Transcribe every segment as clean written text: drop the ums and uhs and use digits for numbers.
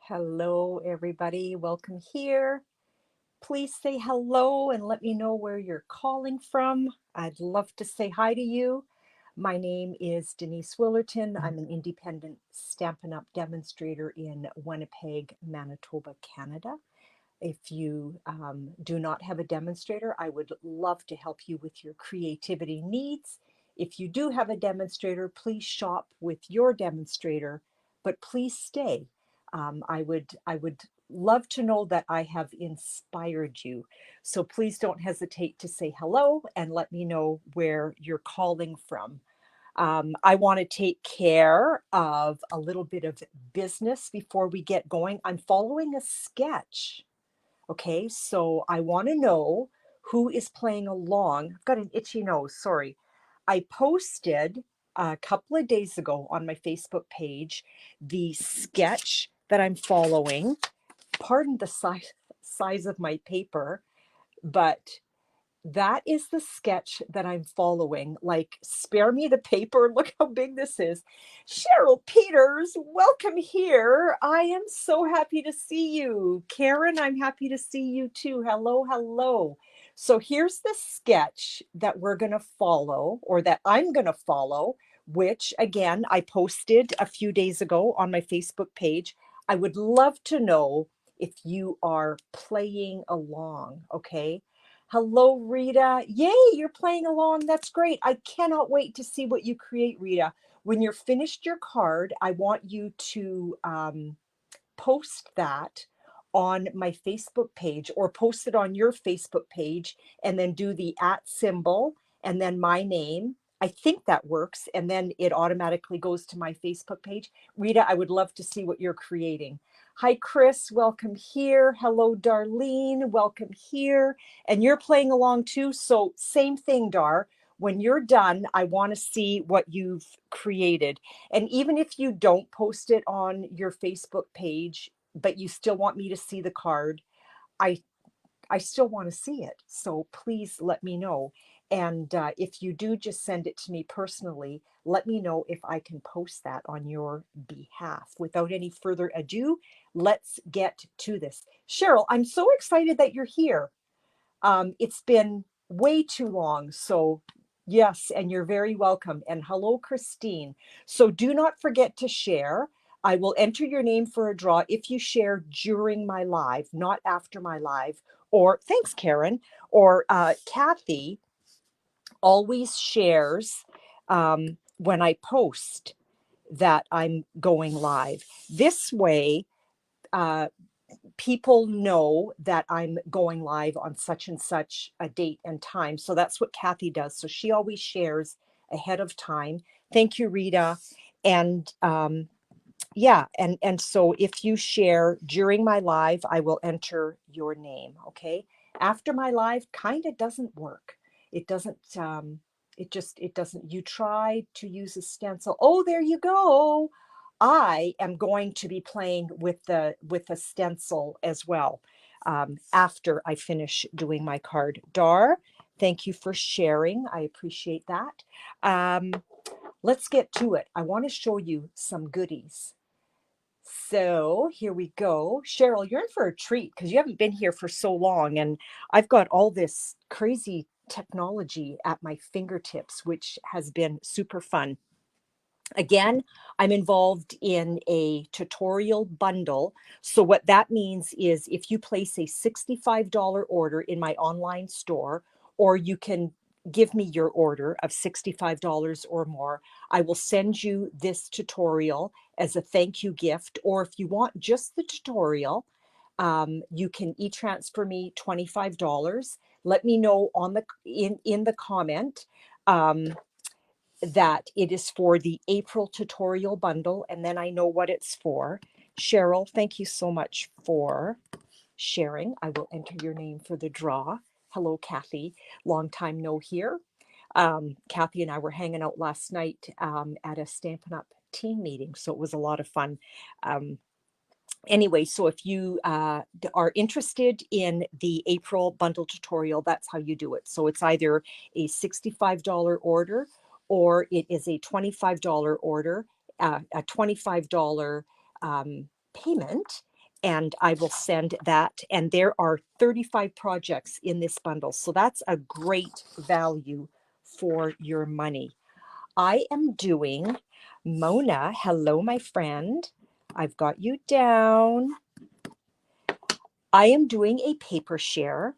Hello, everybody. Welcome here. Please say hello and let me know where you're calling from. I'd love to say hi to you. My name is Denise Willerton. I'm an independent Stampin' Up demonstrator in Winnipeg, Manitoba, Canada. If you do not have a demonstrator, I would love to help you with your creativity needs. If you do have a demonstrator, please shop with your demonstrator, but please stay. I would love to know that I have inspired you. So please don't hesitate to say hello and let me know where you're calling from. I want to take care of a little bit of business before we get going. I'm following a sketch. Okay, so I want to know who is playing along. I've got an itchy nose, sorry. I posted a couple of days ago on my Facebook page the sketch that I'm following. Pardon the size of my paper, but that is the sketch that I'm following. Like, spare me the paper. Look how big this is. Cheryl Peters, welcome here. I am so happy to see you. Karen, I'm happy to see you too. Hello, hello. So here's the sketch that we're going to follow, or that I'm going to follow, which again, I posted a few days ago on my Facebook page. I would love to know if you are playing along, okay? Hello, Rita. Yay, you're playing along. That's great. I cannot wait to see what you create, Rita. When you're finished your card, I want you to post that on my Facebook page, or post it on your Facebook page and then do the @ symbol and then my name. I think that works. And then it automatically goes to my Facebook page. Rita, I would love to see what you're creating. Hi, Chris. Welcome here. Hello, Darlene. Welcome here. And you're playing along too. So same thing, Dar. When you're done, I want to see what you've created. And even if you don't post it on your Facebook page, but you still want me to see the card, I I still want to see it. So please let me know. And if you do just send it to me personally, let me know if I can post that on your behalf. Without any further ado, let's get to this. Cheryl, I'm so excited that you're here. It's been way too long. So yes, and you're very welcome. And hello, Christine. So do not forget to share. I will enter your name for a draw if you share during my live, not after my live. Or thanks, Karen. Or Kathy always shares when I post that I'm going live. This way, uh, people know that I'm going live on such and such a date and time. So that's what Kathy does. So she always shares ahead of time. Thank you, Rita. And yeah, and so if you share during my live, I will enter your name. Okay. After my live kind of doesn't work. It doesn't it doesn't. You try to use a stencil. Oh, there you go. I am going to be playing with the stencil as well, after I finish doing my card. Dar, thank you for sharing. I appreciate that. Let's get to it. I want to show you some goodies. So here we go. Cheryl, you're in for a treat because you haven't been here for so long. And I've got all this crazy technology at my fingertips, which has been super fun. Again, I'm involved in a tutorial bundle. So what that means is if you place a $65 order in my online store, or you can give me your order of $65 or more, I will send you this tutorial as a thank you gift. Or if you want just the tutorial, you can e-transfer me $25. Let me know on in the comment that it is for the April tutorial bundle, and then I know what it's for. Cheryl, thank you so much for sharing. I will enter your name for the draw. Hello, Kathy. Long time no here. Kathy and I were hanging out last night at a Stampin' Up team meeting, so it was a lot of fun. Anyway, so if you are interested in the April bundle tutorial, that's how you do it. So it's either a $65 order, or it is a $25 order, a $25 payment, and I will send that. And there are 35 projects in this bundle. So that's a great value for your money. I am doing Mona. Hello, my friend. I've got you down. I am doing a paper share.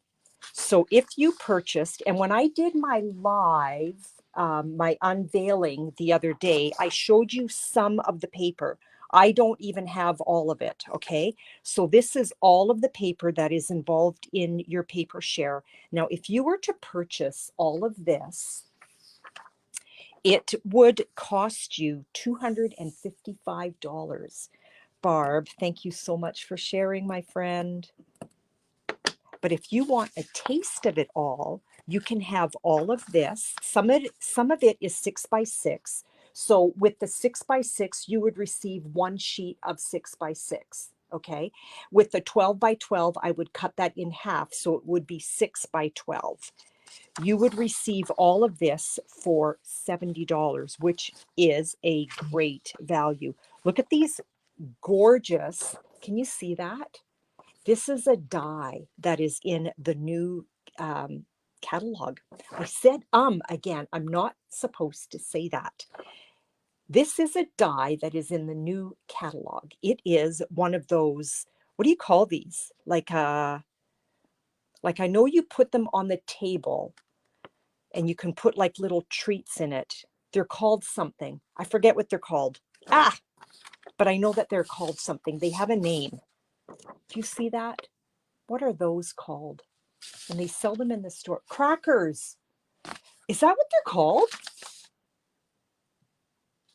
So if you purchased, and when I did my live, my unveiling the other day, I showed you some of the paper. I don't even have all of it, okay? So this is all of the paper that is involved in your paper share. Now, if you were to purchase all of this, it would cost you $255. Barb, thank you so much for sharing, my friend. But if you want a taste of it all, you can have all of this. Some of it is 6x6. So with the 6x6, you would receive one sheet of 6x6. Okay. With the 12x12, I would cut that in half. So it would be 6x12. You would receive all of this for $70, which is a great value. Look at these gorgeous. Can you see that? This is a die that is in the new catalog. I said again. I'm not supposed to say that. This is a die that is in the new catalog. It is one of those, what do you call these? Like I know you put them on the table and you can put like little treats in it. They're called something. I forget what they're called. But I know that they're called something. They have a name. Do you see that? What are those called? And they sell them in the store. Crackers. Is that what they're called?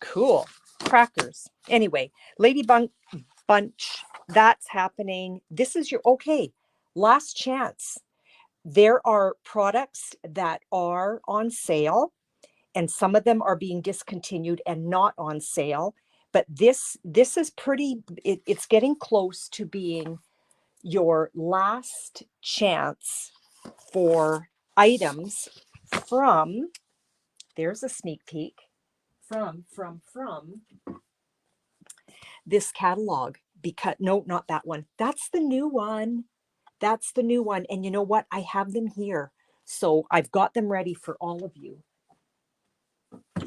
Cool. Crackers. Anyway, Ladybug Bunch, that's happening. This is your, okay, last chance. There are products that are on sale, and some of them are being discontinued and not on sale. But this is pretty, it's getting close to being your last chance for items from, there's a sneak peek, from this catalog. Because, no, not that one. That's the new one. That's the new one. And you know what? I have them here. So I've got them ready for all of you.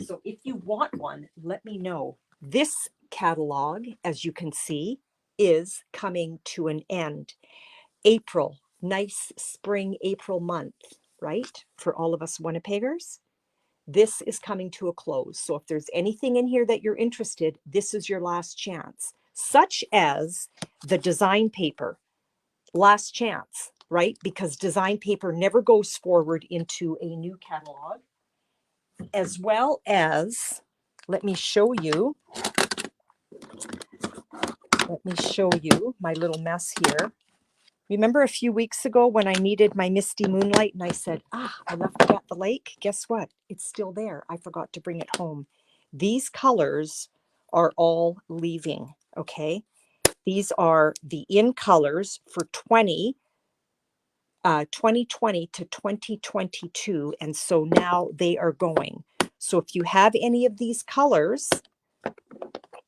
So if you want one, let me know. This catalog, as you can see, is coming to an end. April, nice spring April month, right? For all of us Winnipeggers. This is coming to a close. So if there's anything in here that you're interested, this is your last chance, such as the design paper. Last chance, right? Because design paper never goes forward into a new catalog. As well as, let me show you my little mess here. Remember a few weeks ago when I needed my Misty Moonlight and I said, I left it at the lake? Guess what? It's still there. I forgot to bring it home. These colors are all leaving, okay? These are the in colors for 2020 to 2022. And so now they are going. So if you have any of these colors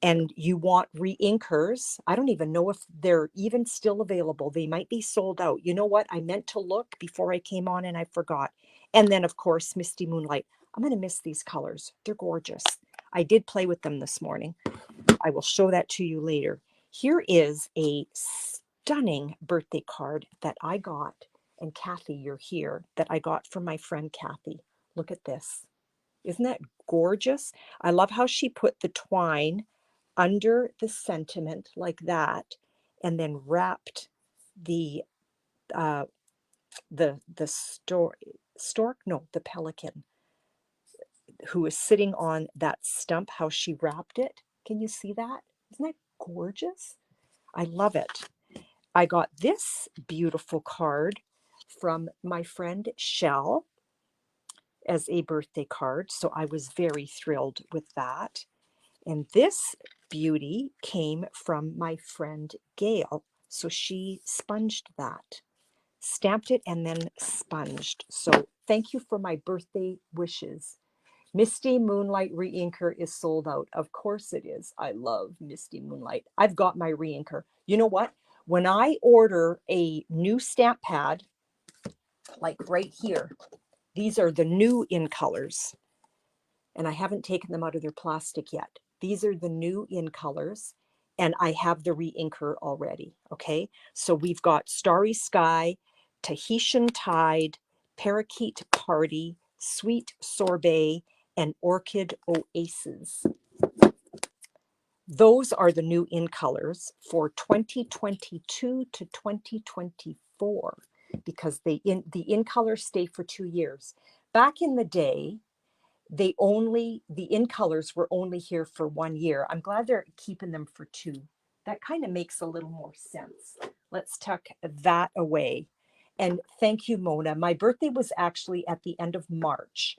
and you want re-inkers, I don't even know if they're even still available. They might be sold out. You know what? I meant to look before I came on and I forgot. And then, of course, Misty Moonlight. I'm going to miss these colors. They're gorgeous. I did play with them this morning. I will show that to you later. Here is a stunning birthday card that I got. And Kathy, you're here, that I got from my friend Kathy. Look at this. Isn't that gorgeous? I love how she put the twine under the sentiment like that, and then wrapped the pelican who is sitting on that stump, how she wrapped it. Can you see that? Isn't that gorgeous? I love it. I got this beautiful card from my friend Chez as a birthday card, so I was very thrilled with that. And this beauty came from my friend Gail. So she sponged that, stamped it, and then sponged. So thank you for my birthday wishes. Misty Moonlight re-inker is sold out. Of course it is. I love Misty Moonlight. I've got my re-inker. You know what? When I order a new stamp pad, like right here, these are the new in colors, and I haven't taken them out of their plastic yet. These are the new in colors, and I have the re-inker already, okay? So we've got Starry Sky, Tahitian Tide, Parakeet Party, Sweet Sorbet, and Orchid Oasis. Those are the new in colors for 2022 to 2024, because the in colors stay for 2 years. Back in the day, the in colors were only here for 1 year. I'm glad they're keeping them for 2. That kind of makes a little more sense. Let's tuck that away. And thank you, Mona. My birthday was actually at the end of March,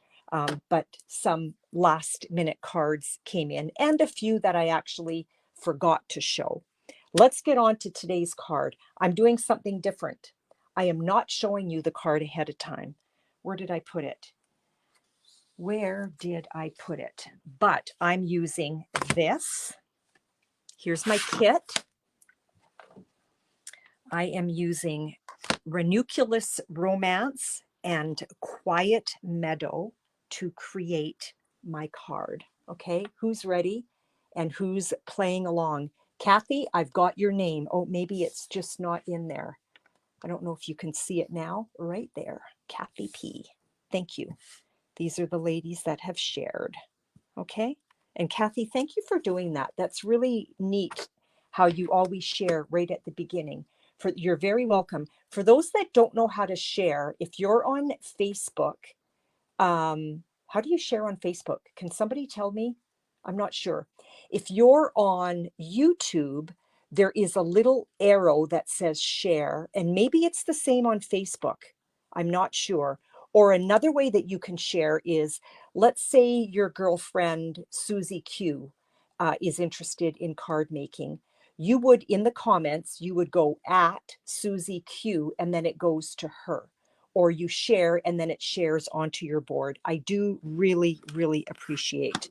but some last minute cards came in and a few that I actually forgot to show. Let's get on to today's card. I'm doing something different. I am not showing you the card ahead of time. Where did I put it? Where did I put it? But I'm using this. Here's my kit. I am using Ranunculus Romance and Quiet Meadow to create my card. Okay, who's ready and who's playing along? Kathy, I've got your name. Oh, maybe it's just not in there. I don't know if you can see it now. Right there, Kathy P. Thank you. These are the ladies that have shared. Okay. And Kathy, thank you for doing that. That's really neat how you always share right at the beginning. You're very welcome. For those that don't know how to share, if you're on Facebook, how do you share on Facebook? Can somebody tell me? I'm not sure. If you're on YouTube, there is a little arrow that says share, and maybe it's the same on Facebook. I'm not sure. Or another way that you can share is, let's say your girlfriend, Susie Q, is interested in card making. You would, in the comments, you would go at Susie Q, and then it goes to her. Or you share, and then it shares onto your board. I do really, really appreciate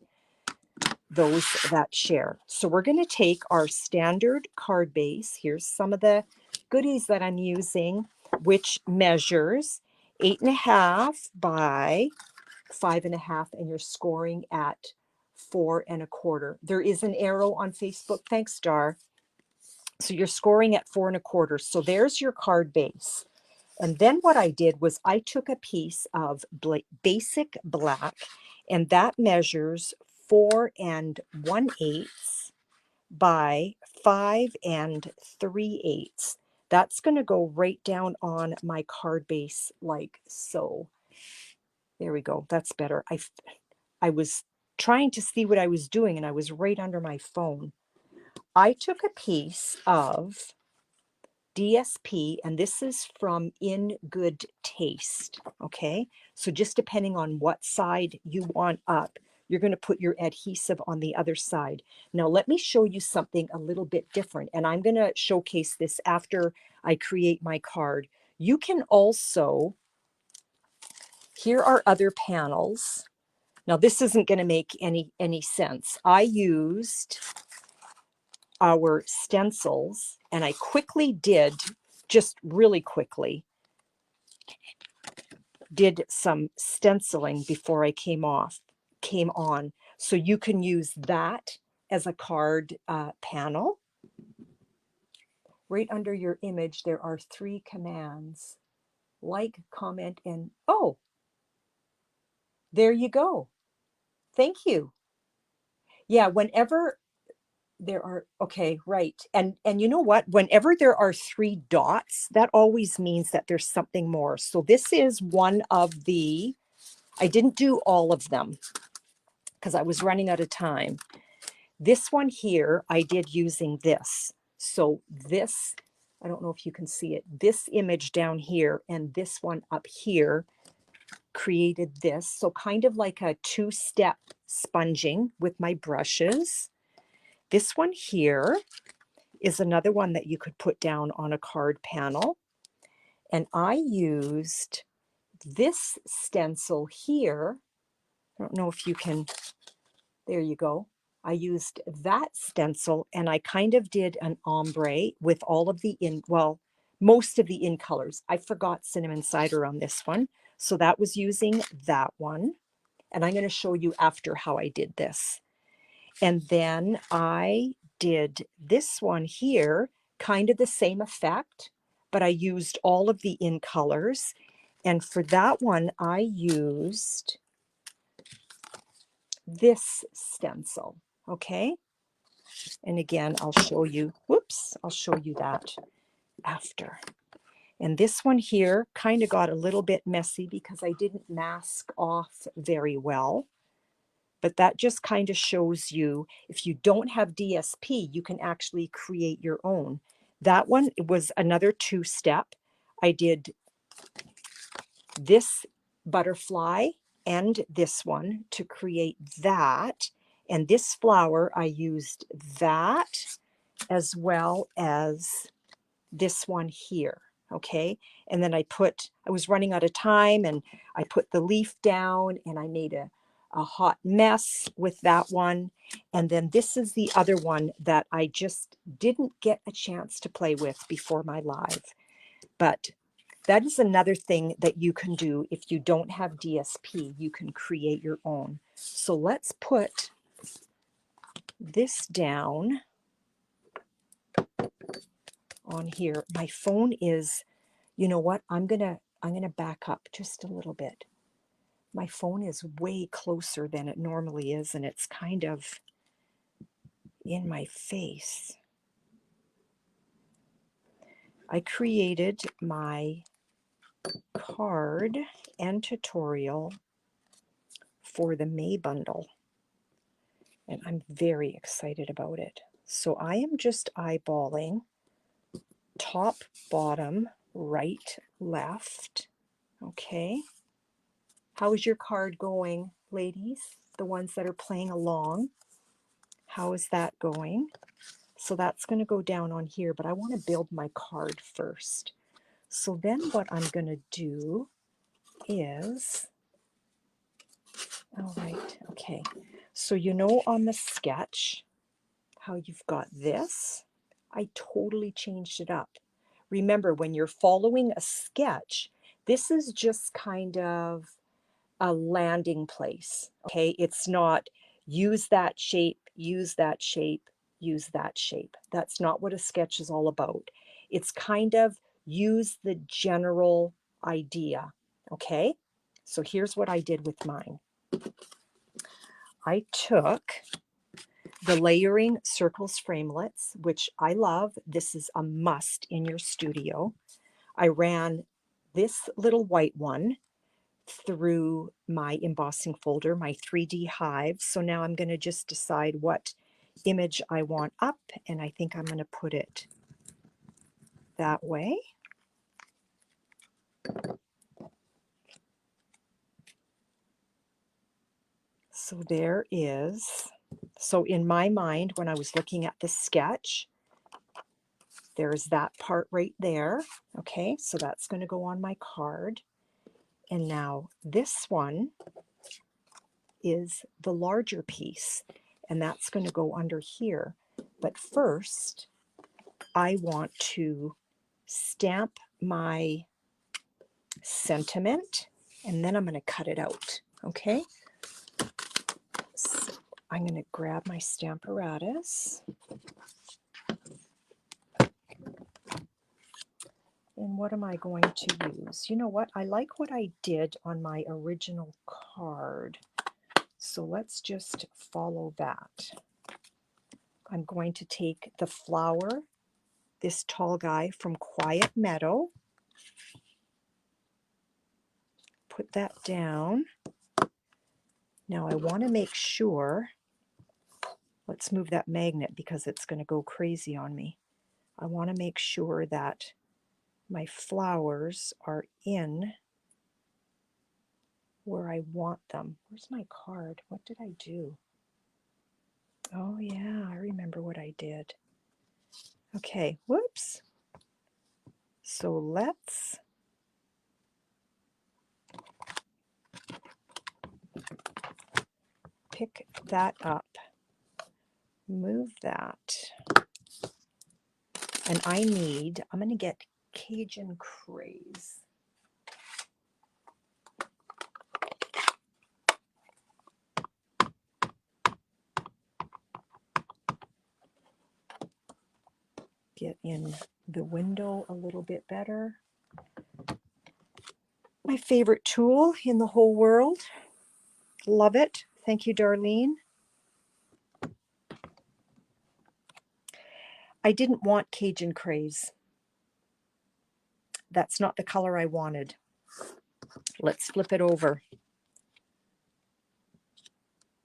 those that share. So we're going to take our standard card base. Here's some of the goodies that I'm using, which measures 8.5 by 5.5, and you're scoring at 4.25. There is an arrow on Facebook. Thanks, Dar. So you're scoring at 4.25. So there's your card base. And then what I did was I took a piece of basic black, and that measures 4 1/8 by 5 3/8. That's going to go right down on my card base like so. There we go. That's better. I was trying to see what I was doing, and I was right under my phone. I took a piece of DSP, and this is from In Good Taste, okay? So just depending on what side you want up, you're going to put your adhesive on the other side. Now let me show you something a little bit different, and I'm going to showcase this after I create my card. You can also, here are other panels. Now this isn't going to make any sense. I used our stencils, and I quickly did, just really quickly, did some stenciling before I came on. So you can use that as a card panel. Right under your image, there are 3 commands: like, comment, and oh, there you go. Thank you. Yeah, whenever there are, okay, right. And you know what? Whenever there are 3 dots, that always means that there's something more. So this is one of the, I didn't do all of them because I was running out of time. This one here, I did using this. So this, I don't know if you can see it, this image down here and this one up here created this. So kind of like a 2-step sponging with my brushes. This one here is another one that you could put down on a card panel. And I used this stencil here. I don't know if you can, there you go. I used that stencil and I kind of did an ombre with all of the most of the in colors. I forgot cinnamon cider on this one. So that was using that one. And I'm going to show you after how I did this. And then I did this one here, kind of the same effect, but I used all of the in colors. And for that one, I used this stencil, okay? And again, I'll show you, I'll show you that after. And this one here kind of got a little bit messy because I didn't mask off very well. But that just kind of shows you, if you don't have DSP, you can actually create your own. That one, it was another two-step. I did this butterfly and this one to create that. And this flower, I used that as well as this one here, okay? And then I was running out of time and I put the leaf down and I made a hot mess with that one. And then this is the other one that I just didn't get a chance to play with before my live. But that is another thing that you can do if you don't have DSP. You can create your own. So let's put this down on here. My phone is, you know what? I'm gonna back up just a little bit. My phone is way closer than it normally is, and it's kind of in my face. I created my card and tutorial for the May bundle, and I'm very excited about it. So I am just eyeballing top, bottom, right, left. Okay. How is your card going, ladies? The ones that are playing along. How is that going? So that's going to go down on here, but I want to build my card first. So then what I'm going to do is, all right, okay. So you know on the sketch how you've got this? I totally changed it up. Remember, when you're following a sketch, this is just kind of a landing place, okay? It's not use that shape, use that shape, use that shape. That's not what a sketch is all about. It's kind of use the general idea, okay? So here's what I did with mine. I took the Layering Circles Framelits, which I love. This is a must in your studio. I ran this little white one through my embossing folder, my 3D hive. So now I'm going to just decide what image I want up, and I think I'm going to put it that way. So there is, so in my mind, when I was looking at the sketch, there's that part right there. Okay, so that's going to go on my card. And now this one is the larger piece, and that's going to go under here. But first, I want to stamp my sentiment, and then I'm going to cut it out, okay? So I'm going to grab my Stamparatus. And what am I going to use? You know what? I like what I did on my original card. So let's just follow that. I'm going to take the flower, this tall guy from Quiet Meadow, put that down. Now I want to make sure, let's move that magnet because it's going to go crazy on me. I want to make sure that my flowers are in where I want them. Where's my card? What did I do? Oh yeah, I remember what I did. Okay, whoops. So let's pick that up. Move that. And I'm going to get Cajun Craze. Get in the window a little bit better. My favorite tool in the whole world. Love it. Thank you, Darlene. I didn't want Cajun Craze. That's not the color I wanted. Let's flip it over.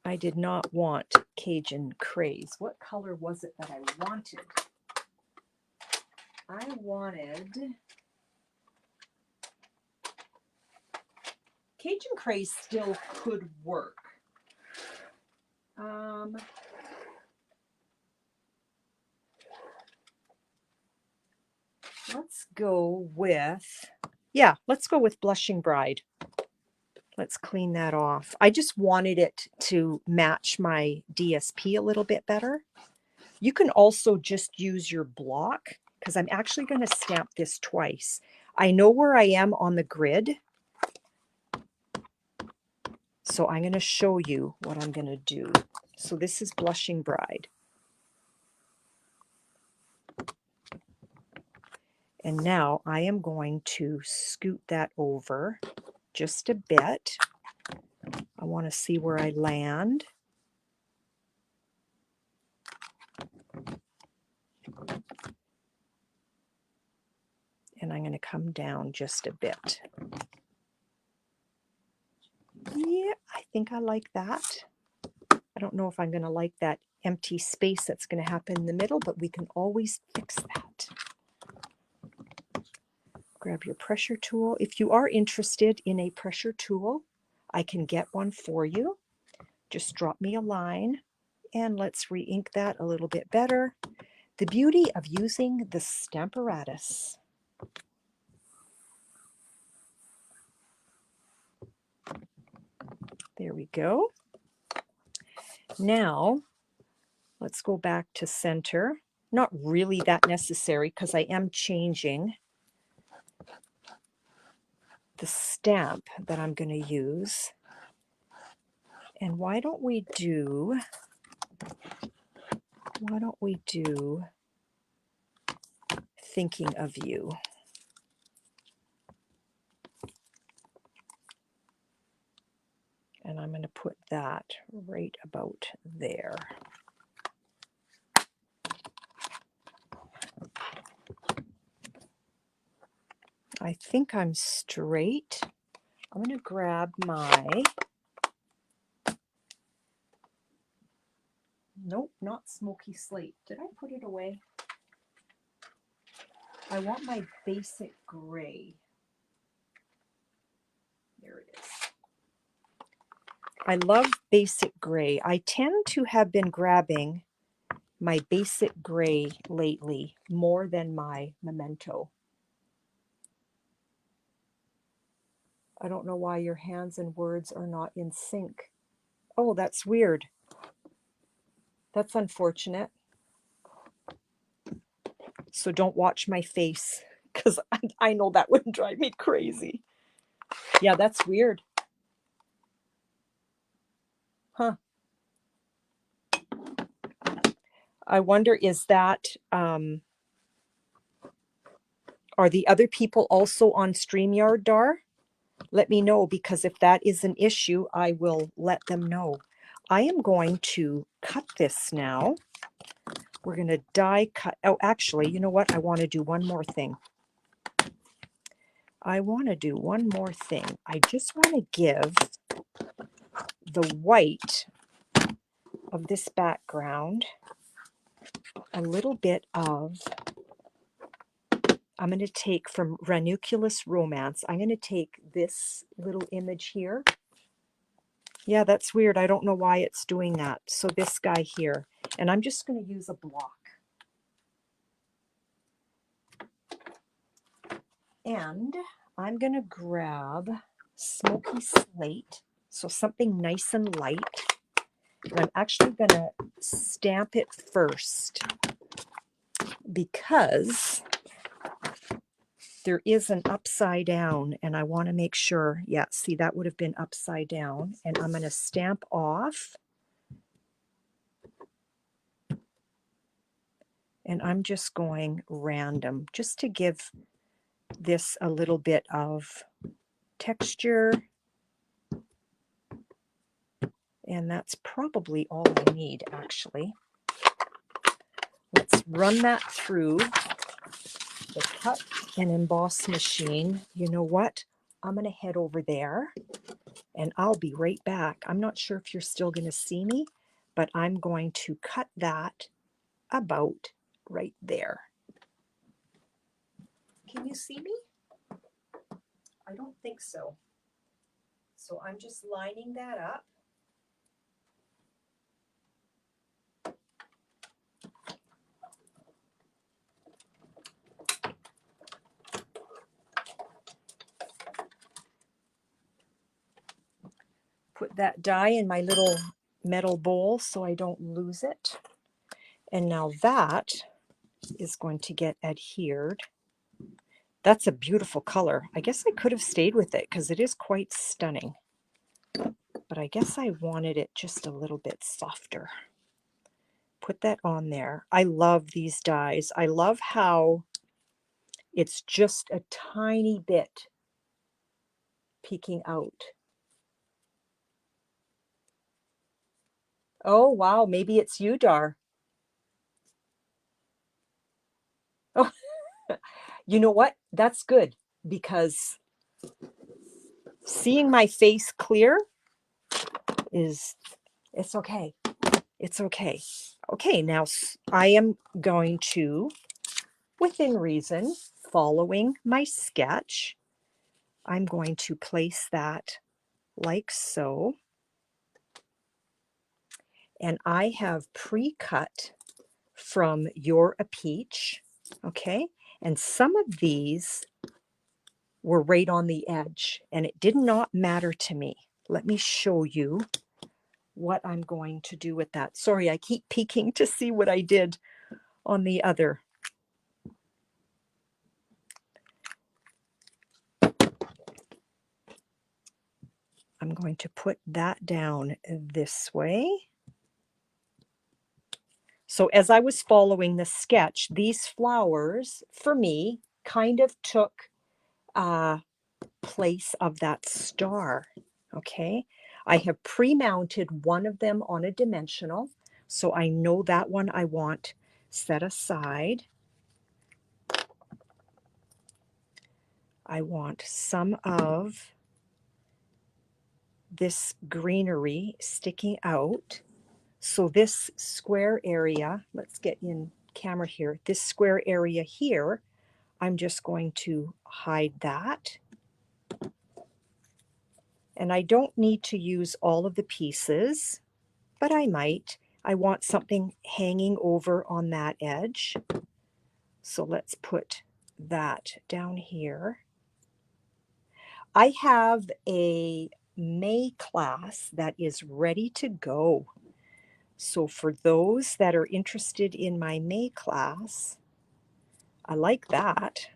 I did not want Cajun Craze. What color was it that I wanted? I wanted Cajun Craze still could work. Let's go with, let's go with Blushing Bride. Let's clean that off. I just wanted it to match my DSP a little bit better. You can also just use your block because I'm actually going to stamp this twice. I know where I am on the grid, so I'm going to show you what I'm going to do. So this is Blushing Bride. And now I am going to scoot that over just a bit. I want to see where I land. And I'm going to come down just a bit. Yeah, I think I like that. I don't know if I'm going to like that empty space that's going to happen in the middle, but we can always fix that. Grab your pressure tool. If you are interested in a pressure tool, I can get one for you. Just drop me a line and let's re-ink that a little bit better. The beauty of using the Stamparatus. There we go. Now, let's go back to center. Not really that necessary because I am changing the stamp that I'm going to use. And why don't we do Thinking of You? And I'm going to put that right about there. I think I'm straight. I'm going to grab my, nope, not Smoky Slate. Did I put it away? I want my basic gray. There it is. I love basic gray. I tend to have been grabbing my basic gray lately more than my Memento. I don't know why your hands and words are not in sync. Oh, that's weird. That's unfortunate. So don't watch my face because I know that would drive me crazy. Yeah, that's weird. Huh. I wonder, is that, are the other people also on StreamYard, Dar? Let me know, because if that is an issue, I will let them know. I am going to cut this now. We're going to die cut. Oh, actually, you know what? I want to do one more thing. I just want to give the white of this background a little bit of, I'm going to take from Ranunculus Romance, I'm going to take this little image here. Yeah, that's weird. I don't know why it's doing that. So this guy here, and I'm just going to use a block. And I'm going to grab Smoky Slate, so something nice and light. And I'm actually going to stamp it first because there is an upside down and I want to make sure, yeah, see, that would have been upside down. And I'm going to stamp off. And I'm just going random just to give this a little bit of texture. And that's probably all I need, actually. Let's run that through the cut and emboss machine. You know what? I'm going to head over there and I'll be right back. I'm not sure if you're still going to see me, but I'm going to cut that about right there. Can you see me? I don't think so. So I'm just lining that up. Put that die in my little metal bowl so I don't lose it. And now that is going to get adhered. That's a beautiful color. I guess I could have stayed with it because it is quite stunning. But I guess I wanted it just a little bit softer. Put that on there. I love these dies. I love how it's just a tiny bit peeking out. Oh, wow. Maybe it's you, Dar. Oh, you know what? That's good because seeing my face clear is, it's okay. It's okay. Okay, now I am going to, within reason, following my sketch, I'm going to place that like so. And I have pre-cut from You're a Peach, okay? And some of these were right on the edge, and it did not matter to me. Let me show you what I'm going to do with that. Sorry, I keep peeking to see what I did on the other. I'm going to put that down this way. So as I was following the sketch, these flowers, for me, kind of took place of that star, okay? I have pre-mounted one of them on a dimensional, so I know that one I want set aside. I want some of this greenery sticking out. So this square area, let's get in camera here, this square area here, I'm just going to hide that. And I don't need to use all of the pieces, but I might. I want something hanging over on that edge. So let's put that down here. I have a May class that is ready to go. So for those that are interested in my May class, I like that.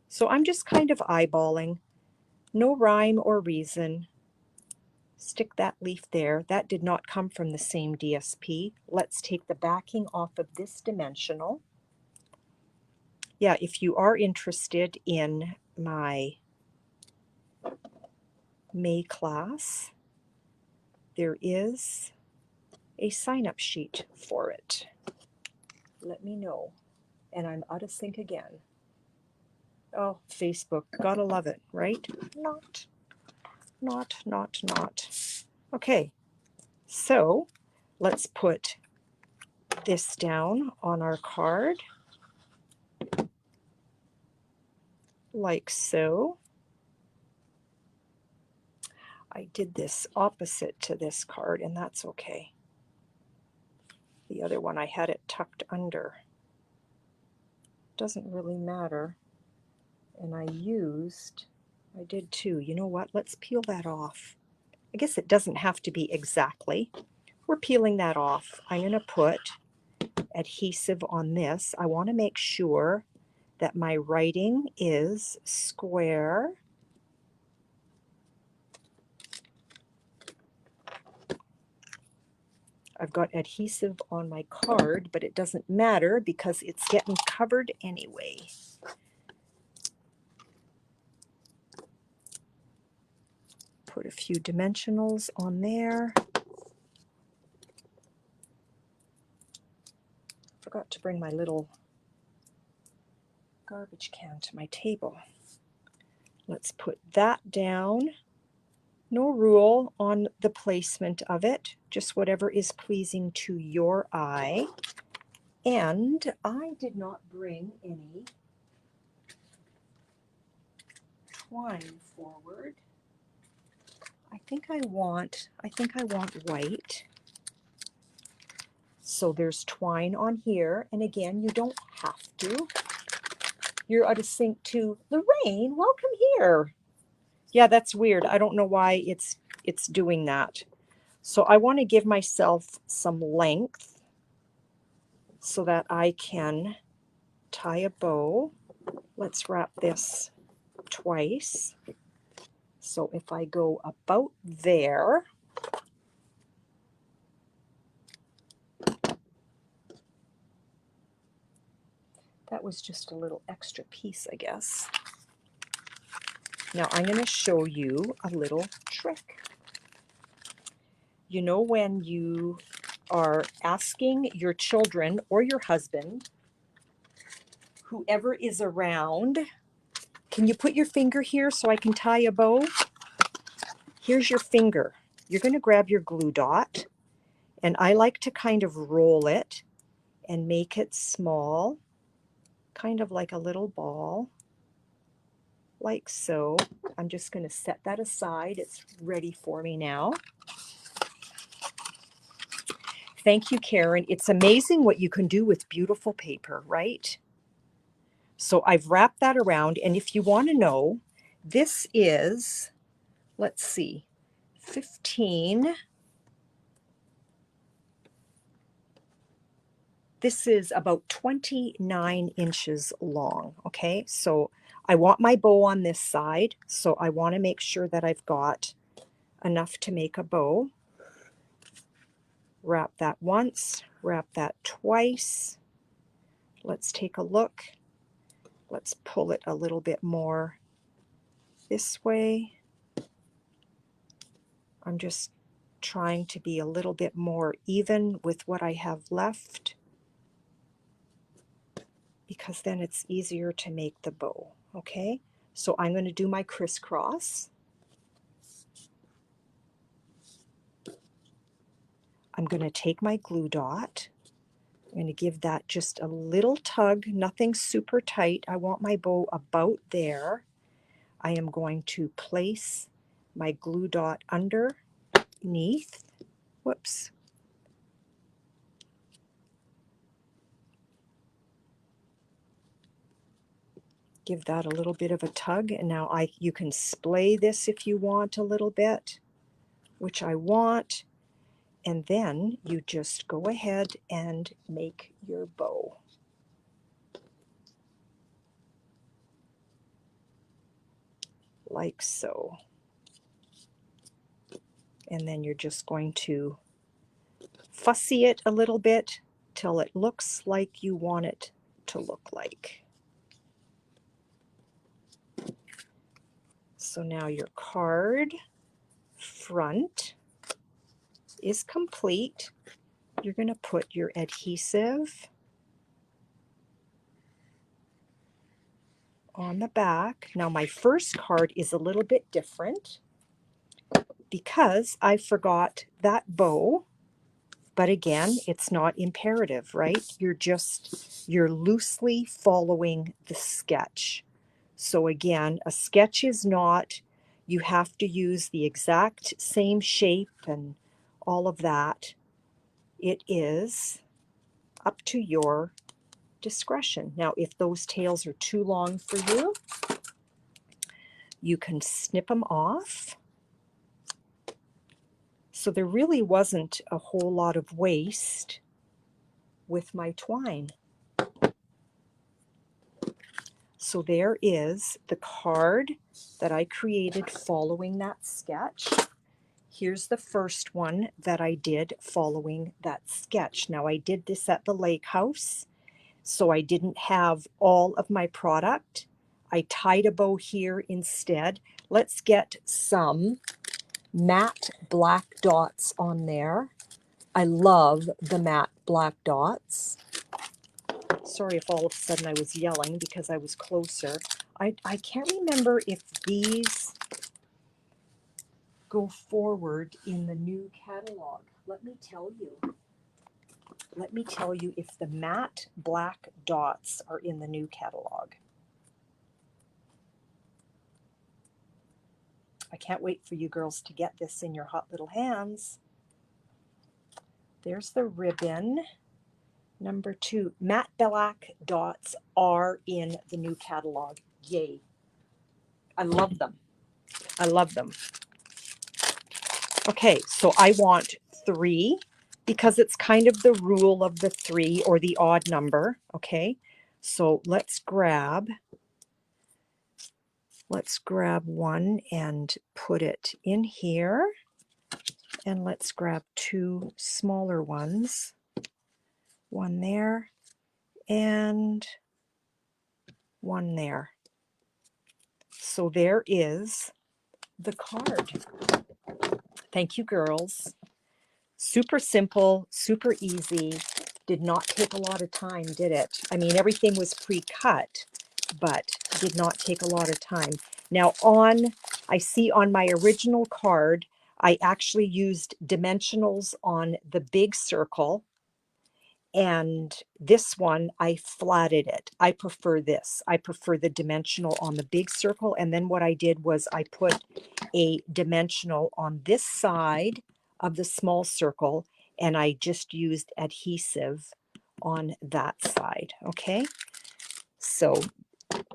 So I'm just kind of eyeballing, no rhyme or reason. Stick that leaf there. That did not come from the same DSP. Let's take the backing off of this dimensional. Yeah, if you are interested in my May class, there is a sign-up sheet for it. Let me know. And I'm out of sync again. Oh, Facebook, gotta love it, right? Not. Okay, so let's put this down on our card, like so. I did this opposite to this card, and that's okay. The other one, I had it tucked under. Doesn't really matter. And I did too. You know what? Let's peel that off. I guess it doesn't have to be exactly. We're peeling that off. I'm going to put adhesive on this. I want to make sure that my writing is square. I've got adhesive on my card, but it doesn't matter because it's getting covered anyway. Put a few dimensionals on there. Forgot to bring my little garbage can to my table. Let's put that down. No rule on the placement of it, just whatever is pleasing to your eye. And I did not bring any twine forward. I think I want white. So there's twine on here, and again, you don't have to. You're out of sync too. Lorraine, welcome here. Yeah, that's weird. I don't know why it's doing that. So I want to give myself some length so that I can tie a bow. Let's wrap this twice. So if I go about there, that was just a little extra piece, I guess. Now I'm going to show you a little trick. You know, when you are asking your children or your husband, whoever is around, can you put your finger here so I can tie a bow? Here's your finger. You're going to grab your glue dot, and I like to kind of roll it and make it small, kind of like a little ball, like so. I'm just going to set that aside. It's ready for me now. Thank you, Karen. It's amazing what you can do with beautiful paper, right? So I've wrapped that around, and if you want to know, this is, let's see, 15. This is about 29 inches long, okay? So I want my bow on this side, so I want to make sure that I've got enough to make a bow. Wrap that once, wrap that twice. Let's take a look. Let's pull it a little bit more this way. I'm just trying to be a little bit more even with what I have left, because then it's easier to make the bow, okay? So I'm going to do my crisscross. I'm going to take my glue dot. I'm going to give that just a little tug, nothing super tight. I want my bow about there. I am going to place my glue dot underneath. Whoops. Give that a little bit of a tug, and now you can splay this if you want a little bit, which I want, and then you just go ahead and make your bow. Like so. And then you're just going to fussy it a little bit till it looks like you want it to look like. So now your card front is complete. You're going to put your adhesive on the back. Now my first card is a little bit different because I forgot that bow, but again, it's not imperative, right? You're loosely following the sketch. So again, a sketch is not, you have to use the exact same shape and all of that. It is up to your discretion. Now, if those tails are too long for you, you can snip them off. So there really wasn't a whole lot of waste with my twine. So there is the card that I created following that sketch. Here's the first one that I did following that sketch. Now I did this at the lake house, so I didn't have all of my product. I tied a bow here instead. Let's get some matte black dots on there. I love the matte black dots. Sorry if all of a sudden I was yelling because I was closer. I can't remember if these go forward in the new catalog. Let me tell you. Let me tell you if the matte black dots are in the new catalog. I can't wait for you girls to get this in your hot little hands. There's the ribbon. Number 2, matte black dots are in the new catalog. Yay. I love them. I love them. Okay, so I want 3 because it's kind of the rule of the 3 or the odd number. Okay, so let's grab one and put it in here. And let's grab 2 smaller ones. One there and one there. So there is the card. Thank you, girls. Super simple, super easy. Did not take a lot of time, did it? I mean, everything was pre-cut, but did not take a lot of time. Now I see on my original card, I actually used dimensionals on the big circle. And this one, I flatted it. I prefer this. I prefer the dimensional on the big circle. And then what I did was I put a dimensional on this side of the small circle, and I just used adhesive on that side. Okay. So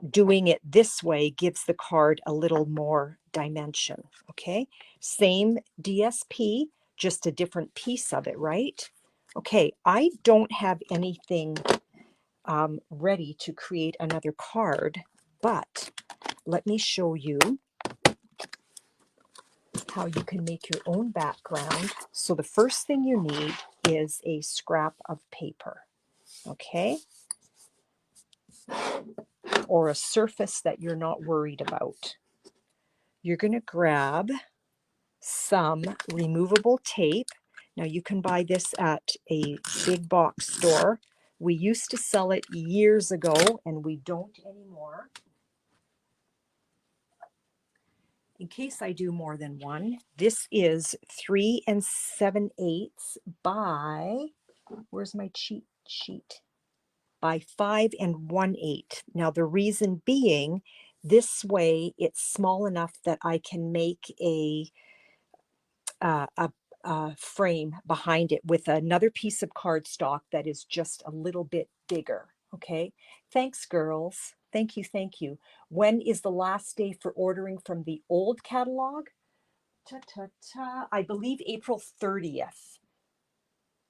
doing it this way gives the card a little more dimension. Okay. Same DSP, just a different piece of it, right? Okay, I don't have anything ready to create another card, but let me show you how you can make your own background. So the first thing you need is a scrap of paper, okay? Or a surface that you're not worried about. You're going to grab some removable tape. Now you can buy this at a big box store. We used to sell it years ago and we don't anymore. In case I do more than one, this is 3 7/8 by, where's my cheat sheet? By 5 1/8. Now the reason being, this way it's small enough that I can make a frame behind it with another piece of cardstock that is just a little bit bigger. Okay, thanks girls. Thank you, thank you. When is the last day for ordering from the old catalog? I believe April 30th.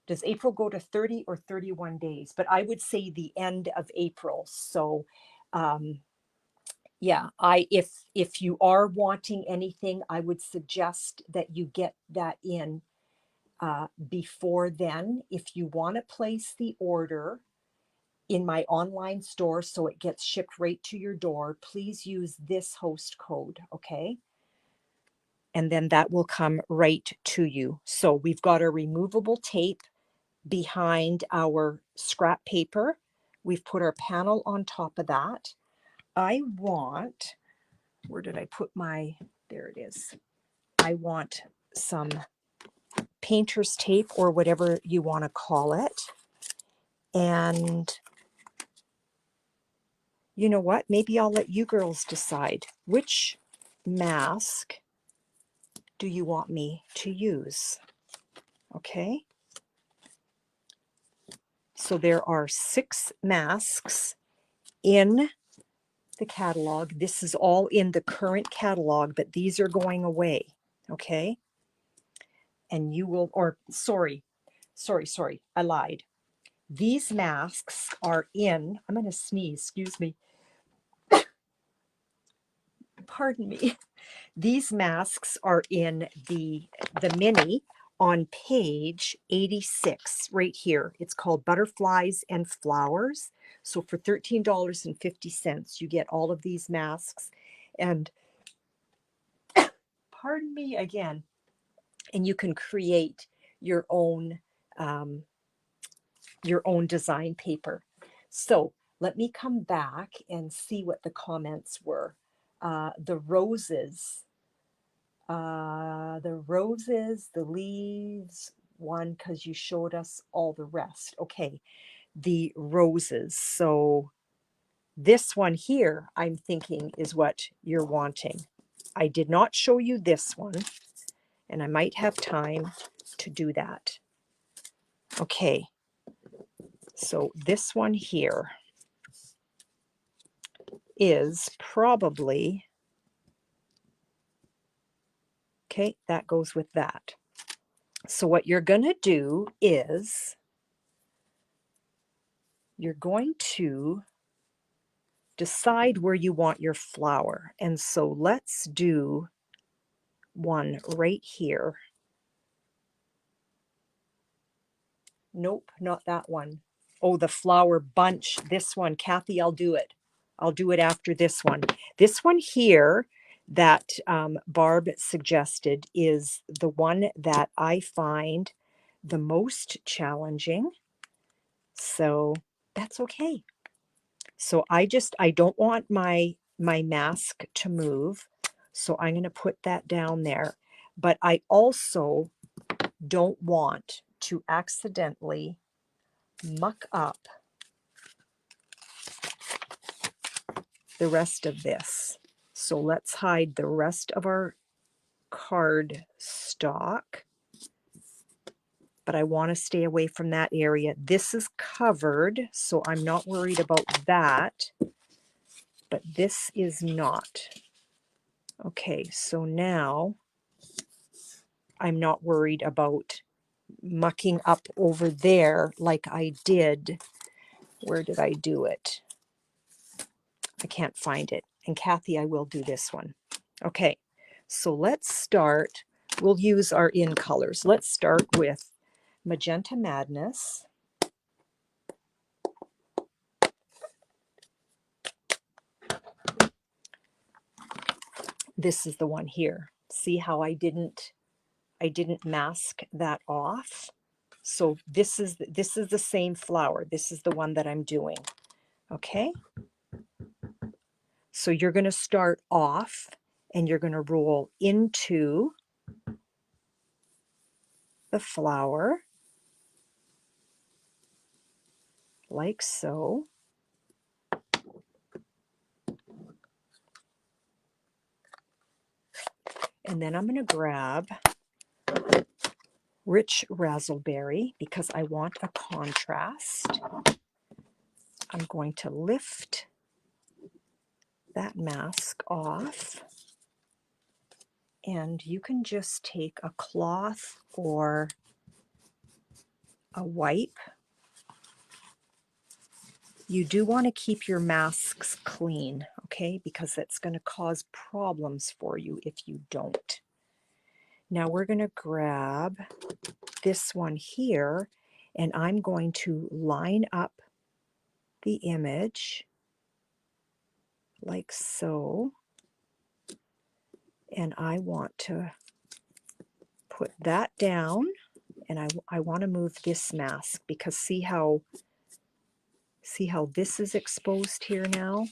Does April go to 30 or 31 days? But I would say the end of April. So yeah, if you are wanting anything, I would suggest that you get that in before then. If you want to place the order in my online store so it gets shipped right to your door, please use this host code, okay? And then that will come right to you. So we've got a removable tape behind our scrap paper. We've put our panel on top of that. I want, where did I put my, there it is. I want some painter's tape or whatever you want to call it. And you know what? Maybe I'll let you girls decide. Which mask do you want me to use? Okay. So there are 6 masks in the catalog. This is all in the current catalog, but these are going away. Okay. and you will, or sorry, I lied. These masks are in, I'm going to sneeze, excuse me. Pardon me. These masks are in the mini on page 86 right here. It's called Butterflies and Flowers. So for $13.50, you get all of these masks. And pardon me again. And you can create your own design paper. So let me come back and see what the comments were. The roses, the leaves, one, because you showed us all the rest. Okay, the roses. So this one here, I'm thinking, is what you're wanting. I did not show you this one, and I might have time to do that. Okay, so this one here is probably, okay, that goes with that. So what you're going to do is you're going to decide where you want your flower. And so let's do one right here. Nope, not that one. Oh, the flower bunch. This one, Kathy, I'll do it. I'll do it after this one. This one here that Barb suggested is the one that I find the most challenging. So that's okay. So I don't want my mask to move. So I'm going to put that down there. But I also don't want to accidentally muck up the rest of this. So let's hide the rest of our card stock. But I want to stay away from that area. This is covered, so I'm not worried about that. But this is not. Okay, so now I'm not worried about mucking up over there like I did. Where did I do it? I can't find it. And Kathy, I will do this one. Okay, so let's start. We'll use our in colors. Let's start with Magenta Madness. This is the one here. See how I didn't mask that off? So this is the same flower. This is the one that I'm doing. Okay? So you're going to start off and you're going to roll into the flower like so. And then I'm going to grab Rich Razzleberry because I want a contrast. I'm going to lift that mask off. And you can just take a cloth or a wipe. You do want to keep your masks clean, okay? Because that's going to cause problems for you if you don't. Now we're going to grab this one here, and I'm going to line up the image like so. And I want to put that down, and I want to move this mask because see how this is exposed here now?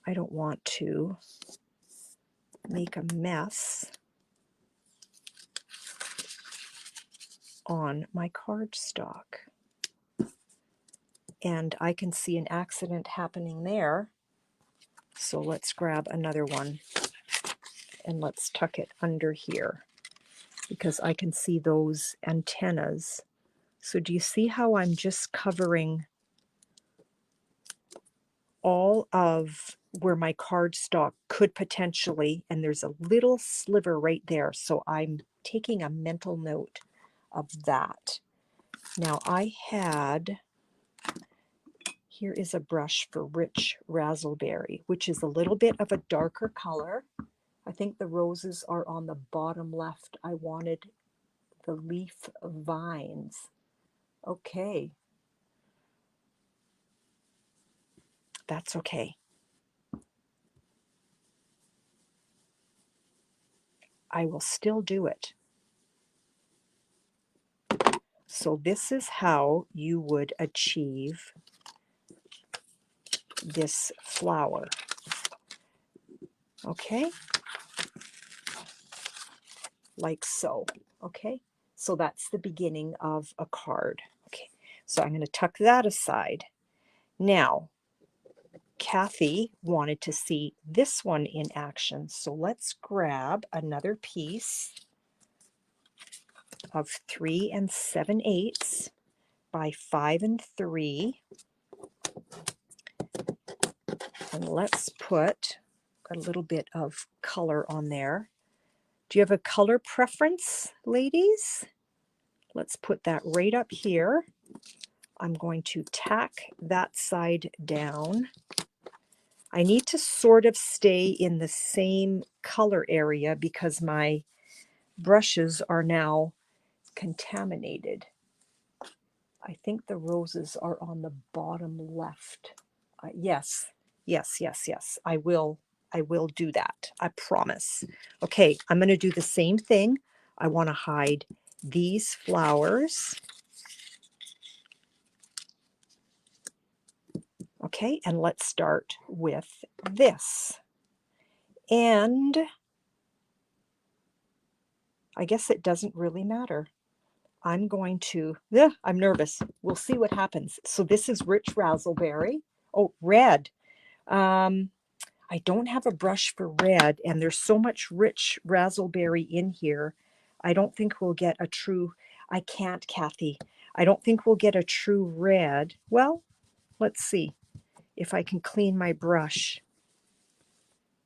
I don't want to make a mess on my cardstock. And I can see an accident happening there. So let's grab another one and let's tuck it under here because I can see those antennas. So do you see how I'm just covering all of where my cardstock could potentially, and there's a little sliver right there. So I'm taking a mental note of that. Now here is a brush for Rich Razzleberry, which is a little bit of a darker color. I think the roses are on the bottom left. I wanted the leaf vines. Okay. That's okay. I will still do it. So this is how you would achieve this flower. Okay? Like so. Okay? So that's the beginning of a card. Okay. So I'm going to tuck that aside. Now, Kathy wanted to see this one in action. So let's grab another piece of 3 7/8 by 5 3. And let's put a little bit of color on there. Do you have a color preference, ladies? Let's put that right up here. I'm going to tack that side down. I need to sort of stay in the same color area because my brushes are now contaminated. I think the roses are on the bottom left. Yes. I will do that. I promise. Okay, I'm going to do the same thing. I want to hide these flowers. Okay, and let's start with this. And I guess it doesn't really matter. I'm going to, I'm nervous. We'll see what happens. So this is Rich Razzleberry. Oh, red. I don't have a brush for red, and there's so much Rich Razzleberry in here. I don't think we'll get a true, I can't, Kathy. I don't think we'll get a true red. Well, let's see if I can clean my brush.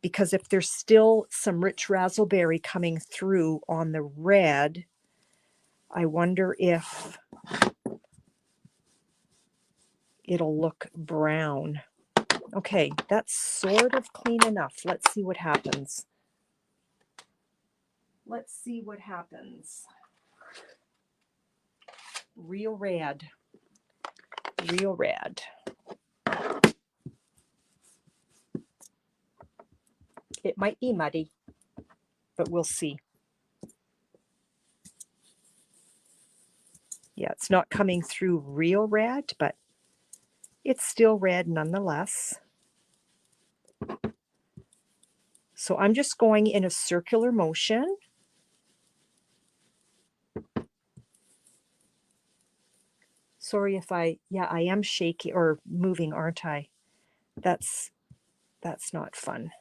Because if there's still some Rich Razzleberry coming through on the red, I wonder if it'll look brown. Okay, that's sort of clean enough. Let's see what happens. Let's see what happens. Real red. Real red. It might be muddy, but we'll see. Yeah, it's not coming through real red, but it's still red nonetheless. So I'm just going in a circular motion. Sorry if I am shaky or moving, aren't I? That's not fun.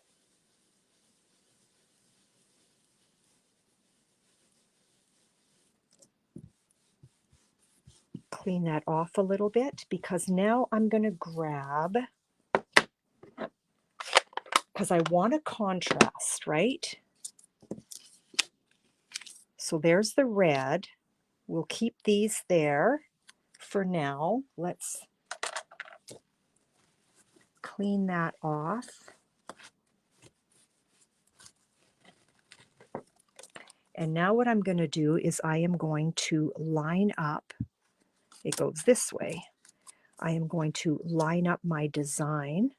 Clean that off a little bit because now I'm going to grab, because I want a contrast, right? So there's the red. We'll keep these there for now. Let's clean that off. And now what I'm going to do is I am going to line up. It goes this way. I am going to line up my design.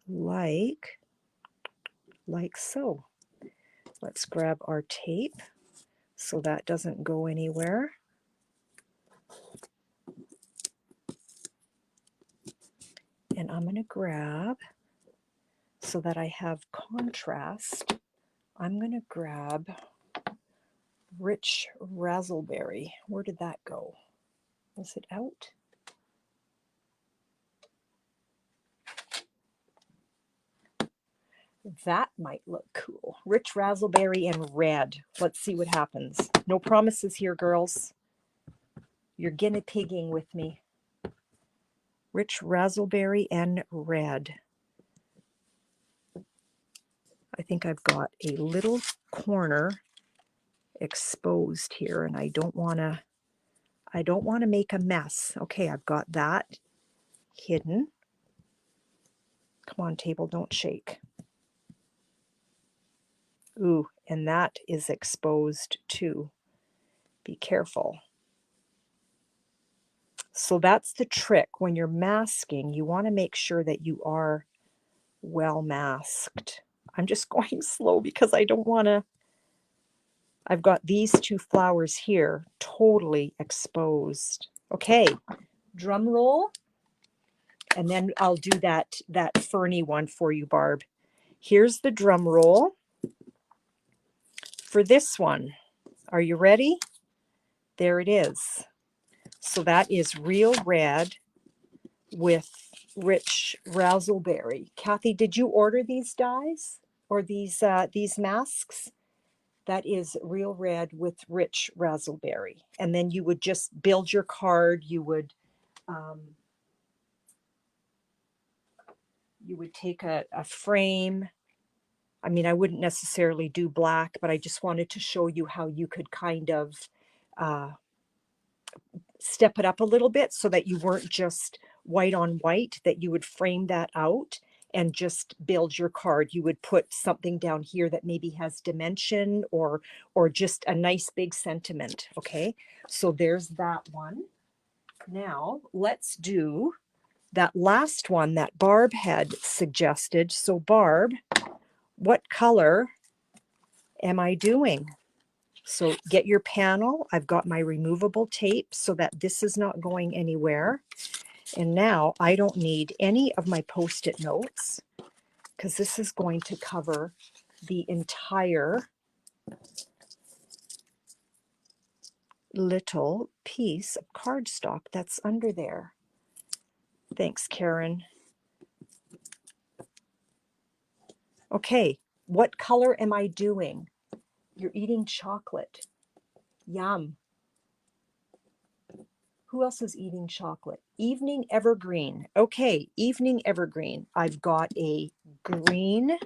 Like so. Let's grab our tape so that doesn't go anywhere. And I'm going to grab, so that I have contrast, I'm going to grab Rich Razzleberry. Where did that go? Was it out? That might look cool. Rich raspberry and red. Let's see what happens. No promises here, girls. You're guinea pigging with me. Rich raspberry and red. I think I've got a little corner exposed here, and I don't want to make a mess. Okay, I've got that hidden. Come on, table, don't shake. Ooh, and that is exposed too. Be careful. So that's the trick. When you're masking, you want to make sure that you are well masked. I'm just going slow because I don't want to. I've got these two flowers here totally exposed. Okay, drum roll. And then I'll do that ferny one for you, Barb. Here's the drum roll for this one. Are you ready? There it is. So that is real red with rich raspberry. Kathy, did you order these dies or these masks? That is real red with rich raspberry. And then you would just build your card. You would take a frame. I mean, I wouldn't necessarily do black, but I just wanted to show you how you could kind of step it up a little bit so that you weren't just white on white, that you would frame that out and just build your card. You would put something down here that maybe has dimension or just a nice big sentiment. Okay, so there's that one. Now let's do that last one that Barb had suggested. So Barb, what color am I doing? So get your panel. I've got my removable tape so that this is not going anywhere. And now I don't need any of my Post-it notes because this is going to cover the entire little piece of cardstock that's under there. Thanks, Karen. Okay, what color am I doing? You're eating chocolate. Yum. Who else is eating chocolate? Evening Evergreen. Okay, Evening Evergreen. I've got a green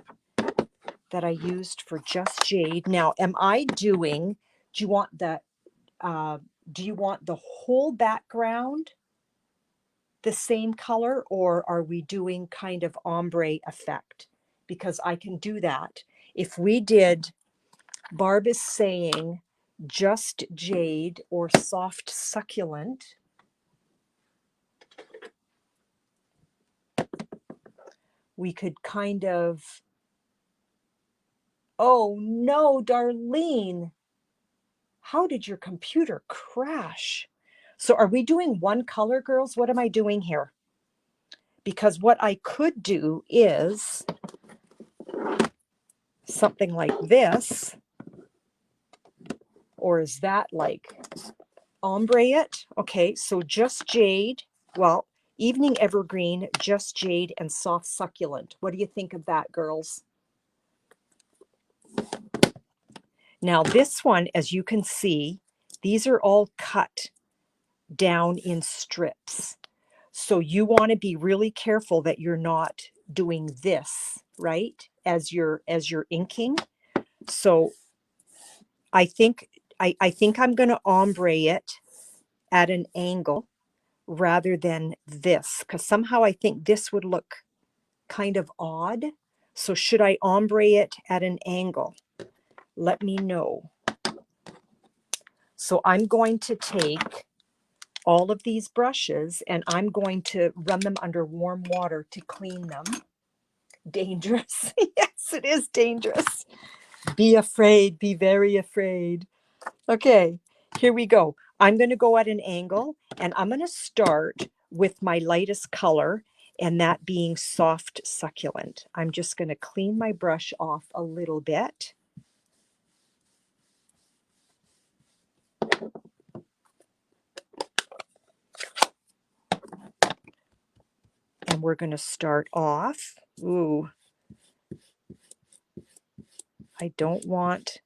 that I used for Just Jade. Now, am I doing, do you want the whole background the same color, or are we doing kind of ombre effect? Because I can do that. If we did, Barb is saying Just Jade or Soft Succulent. We could kind of, oh no, Darlene, how did your computer crash? So are we doing one color, girls? What am I doing here? Because what I could do is something like this, or is that like ombre it? Okay, so Just Jade, well, Evening Evergreen, Just Jade, and Soft Succulent. What do you think of that, girls? Now this one, as you can see, these are all cut down in strips. So you want to be really careful that you're not doing this, right? As you're inking. So I think I'm going to ombre it at an angle rather than this, because somehow I think this would look kind of odd. So should I ombre it at an angle? Let me know. So I'm going to take all of these brushes and I'm going to run them under warm water to clean them. Dangerous. Yes, it is dangerous. Be afraid, be very afraid. Okay, here we go. I'm going to go at an angle and I'm going to start with my lightest color, and that being Soft Succulent. I'm just going to clean my brush off a little bit. And we're going to start off. Ooh, I don't want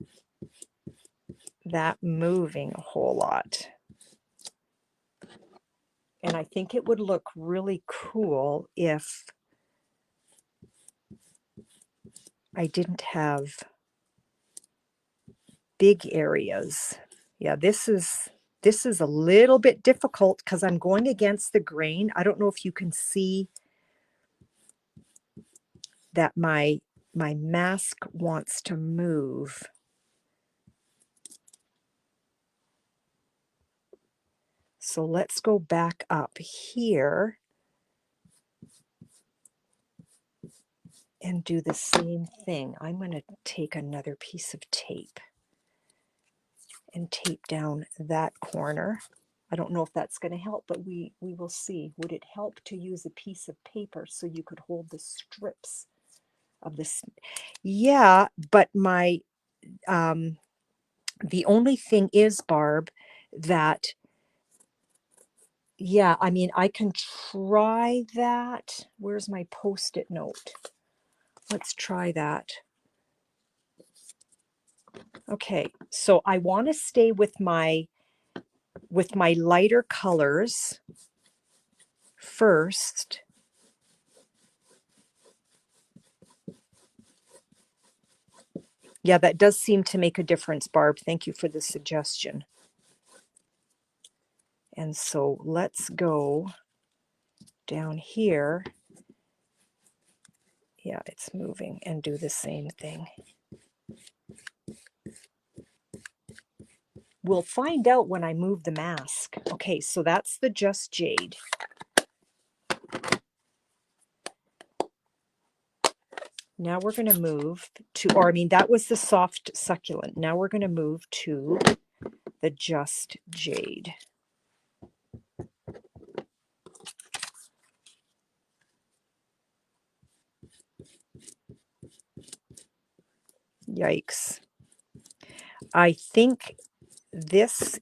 that moving a whole lot. And I think it would look really cool if I didn't have big areas. Yeah, this is a little bit difficult because I'm going against the grain. I don't know if you can see that my mask wants to move. So let's go back up here and do the same thing. I'm going to take another piece of tape and tape down that corner. I don't know if that's going to help, but we will see. Would it help to use a piece of paper so you could hold the strips of this? Yeah, but my the only thing is, Barb, that yeah, I mean, I can try that. Where's my Post-it note? Let's try that. Okay, so I want to stay with my lighter colors first. Yeah, that does seem to make a difference, Barb. Thank you for the suggestion. And so let's go down here. Yeah, it's moving, and do the same thing. We'll find out when I move the mask. Okay, so that's the Just Jade. Now we're going to move to, or I mean, that was the Soft Succulent. Now we're going to move to the Just Jade. Yikes. I think this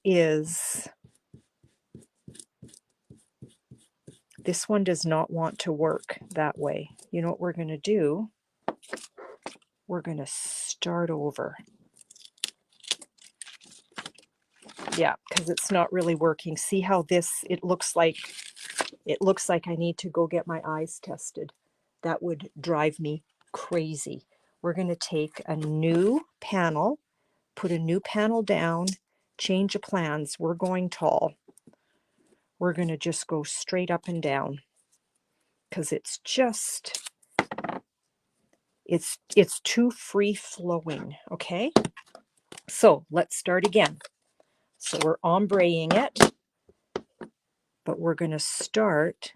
one does not want to work that way. You know what we're going to do? We're going to start over. Yeah, because it's not really working. See how this, it looks like I need to go get my eyes tested. That would drive me crazy. We're going to take a new panel, put a new panel down, change of plans. We're going tall. We're going to just go straight up and down because it's just, it's too free flowing. Okay, so let's start again. So we're ombreing it, but we're going to start,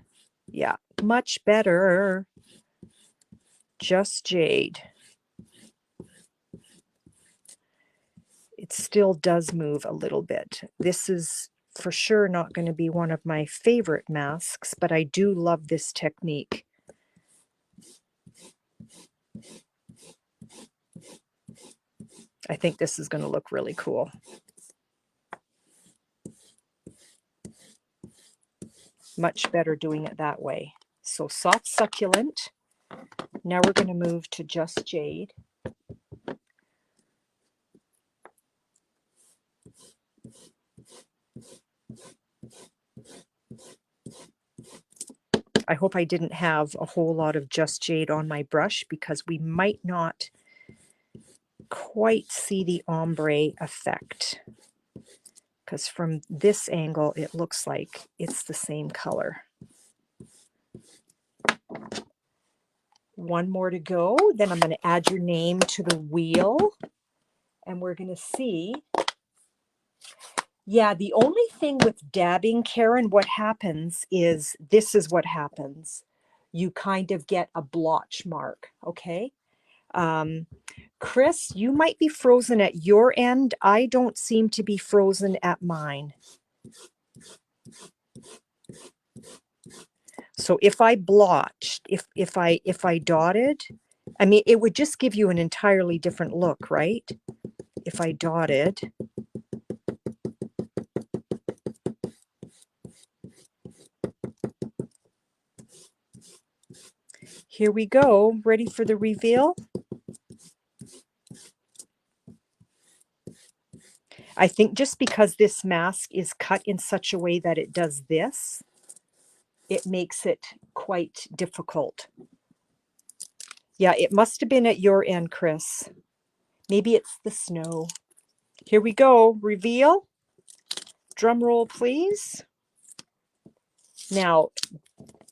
yeah, much better. Just Jade. It still does move a little bit. This is for sure not going to be one of my favorite masks, but I do love this technique. I think this is going to look really cool. Much better doing it that way. So Soft Succulent. Now we're going to move to Just Jade. I hope I didn't have a whole lot of Just Jade on my brush because we might not quite see the ombre effect. Because from this angle, it looks like it's the same color. One more to go. Then I'm going to add your name to the wheel. And we're going to see. Yeah, the only thing with dabbing, Karen, what happens is, this is what happens. You kind of get a blotch mark, okay? Chris, you might be frozen at your end. I don't seem to be frozen at mine. So if I blotched, if I dotted, I mean, it would just give you an entirely different look, right? If I dotted. Here we go. Ready for the reveal? I think just because this mask is cut in such a way that it does this, it makes it quite difficult. Yeah, it must have been at your end, Chris. Maybe it's the snow. Here we go. Reveal. Drum roll, please. Now,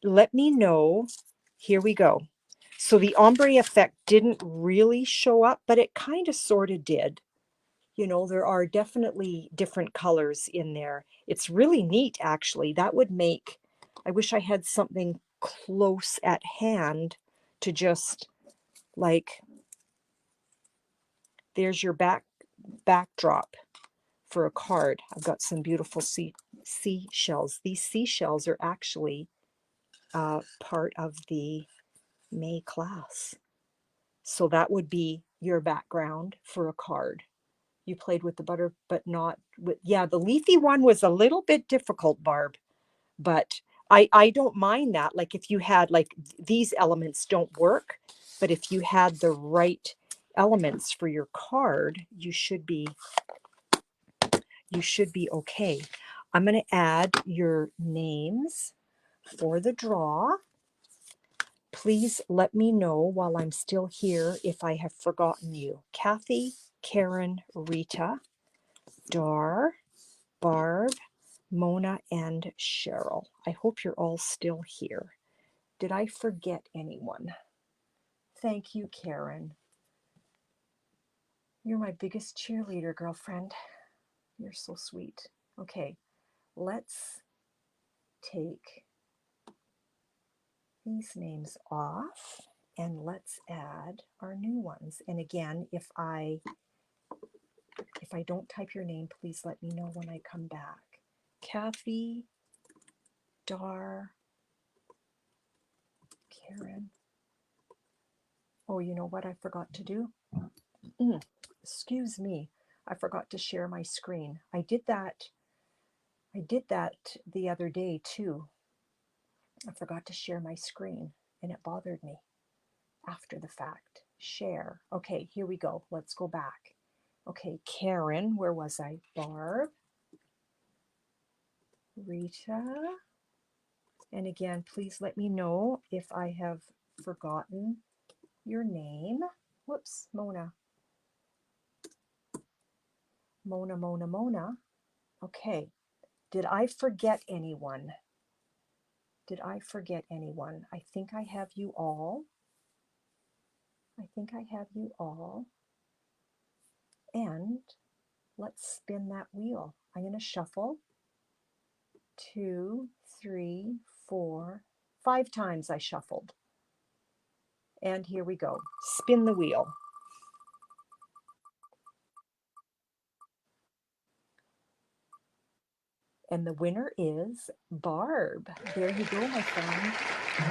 let me know. Here we go. So the ombre effect didn't really show up, but it kind of sort of did. You know, there are definitely different colors in there. It's really neat, actually. That would make, I wish I had something close at hand to just like, there's your backdrop for a card. I've got some beautiful seashells. These seashells are actually part of the May class. So that would be your background for a card. You played with the butter, but not with, yeah, the leafy one was a little bit difficult, Barb, but I don't mind that. Like if you had, like, these elements don't work, but if you had the right elements for your card, you should be okay. I'm going to add your names for the draw. Please let me know while I'm still here if I have forgotten you. Kathy, Karen, Rita, Dar, Barb, Mona, and Cheryl. I hope you're all still here. Did I forget anyone? Thank you, Karen. You're my biggest cheerleader, girlfriend. You're so sweet. Okay, let's take these names off and let's add our new ones. And again, if I don't type your name, please let me know when I come back. Kathy, Dar, Karen. Oh, you know what I forgot to do? Excuse me. I forgot to share my screen. I did that the other day too. I forgot to share my screen and it bothered me after the fact. Share. Okay, here we go. Let's go back. Okay, Karen, where was I? Barb, Rita, and again, please let me know if I have forgotten your name. Whoops, Mona. Mona. Okay, did I forget anyone? Did I forget anyone? I think I have you all. And let's spin that wheel. I'm going to shuffle 2, 3, 4, 5 times I shuffled. And here we go. Spin the wheel. And the winner is Barb. There you go, my friend.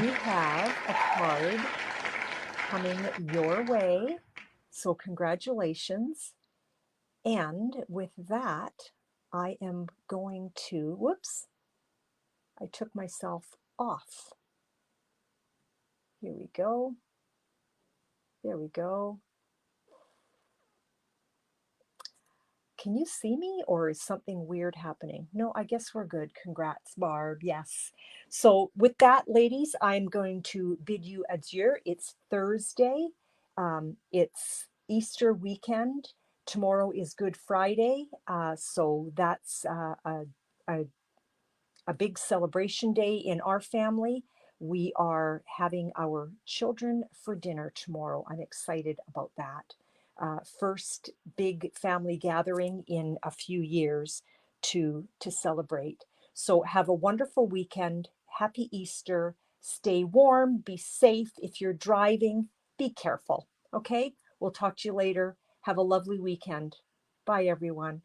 You have a card coming your way. So congratulations. And with that, I am going to, whoops, I took myself off. Here we go. There we go. Can you see me or is something weird happening? No, I guess we're good. Congrats, Barb. Yes. So with that, ladies, I'm going to bid you adieu. It's Thursday. It's Easter weekend. Tomorrow is Good Friday. So that's a big celebration day in our family. We are having our children for dinner tomorrow. I'm excited about that. First big family gathering in a few years to celebrate. So have a wonderful weekend. Happy Easter. Stay warm. Be safe. If you're driving, be careful. Okay? We'll talk to you later. Have a lovely weekend. Bye, everyone.